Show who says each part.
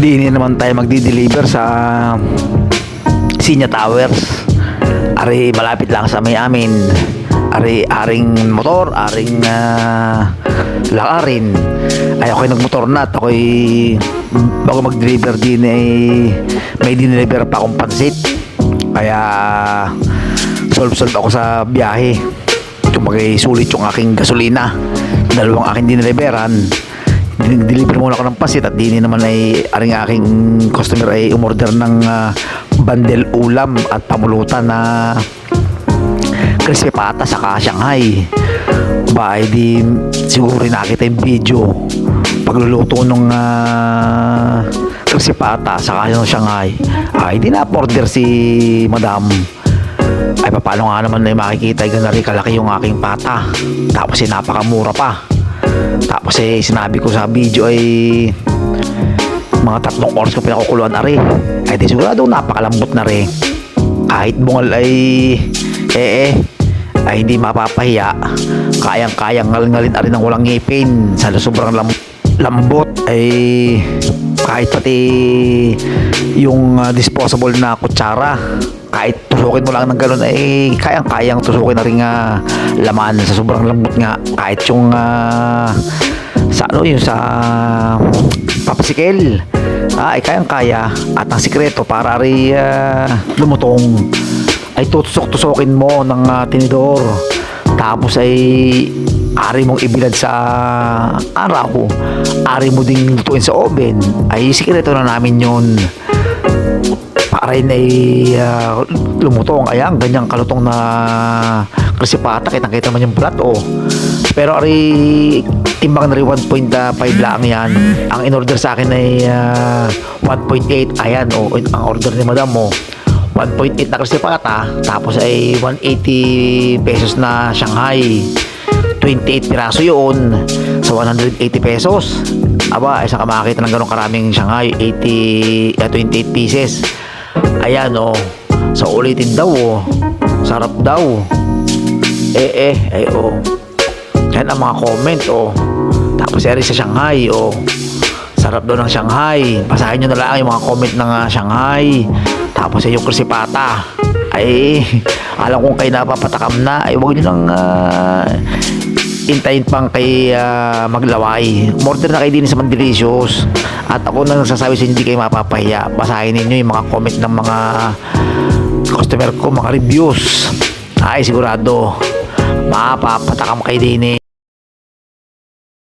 Speaker 1: Di naman tayo magdi-deliver sa Sinya Towers. Ari malapit lang sa may amin. Ari aring motor, aring lakarin. Ay ako'y nagmotor na at ako'y bago mag-deliver din ay may dineliver pa akong pansit. Kaya solve ako sa biyahe. Kumagay sulit yung aking gasolina. Dalawang aking dineliveran. Deliver muna ako ng pansit at din naman ay aring aking customer ay umorder ng bundle ulam at pamulutan na crispy pata saka Shanghai. Ba ay di siguro rin nakita yung video pagluluto ng crispy pata saka yung Shanghai. Ay di na-order si madam. Ay paano nga naman ay makikita ganari kalaki yung aking pata. Tapos ay napakamura pa. Tapos eh sinabi ko sa video ay mga 3 oras ko pinakukuluan na rin. Ay di sigurado napakalambot na rin. Kahit bungal ay ay hindi mapapahiya. Kayang-kayang ngalin-ngalin na rin ng walang ngipin. Sa sobrang lambot ay kahit pati yung disposable na kutsara, kahit tusukin mo lang ng gano'n ay kayang-kayang tusukin na rin laman sa sobrang lambot nga. Kahit yung sa ano yung sa papasikel ay kayang-kaya. At ang sikreto para rin lumutong ay tutusok-tusokin mo ng tinidor. Tapos ay ari mong ibilad sa araw, ari mo ding lutuin sa oven. Ay sikreto na namin yun para rin ay lumutong. Ayan, ganyang kalutong na crispy pata, kitang-kita naman yung balat pero ari timbang na rin 1.5 lang yan. Ang in-order sa akin ay 1.8. Ayan ang order ni madam 1.8 na crispy pata, tapos ay 180 pesos na Shanghai. 28 piraso yun sa 180 pesos. Aba, ay saka makakita ng ganong karaming Shanghai 28 pieces. Ayan sa ulitin daw sarap daw. Yan ang mga comment Tapos eri sa Shanghai sarap daw ng Shanghai. Basahin nyo na lang yung mga comment ng Shanghai. Tapos yung crispy pata ay alam kong kayo napapatakam na, ay huwag nyo lang intayin pang kay maglaway. Order na kayo din sa Mandelicious. At ako na nagsasabi sa hindi kayo mapapahiya. Basahin ninyo yung mga comment ng mga customer ko, mga reviews. Ay sigurado mapapatakam kayo din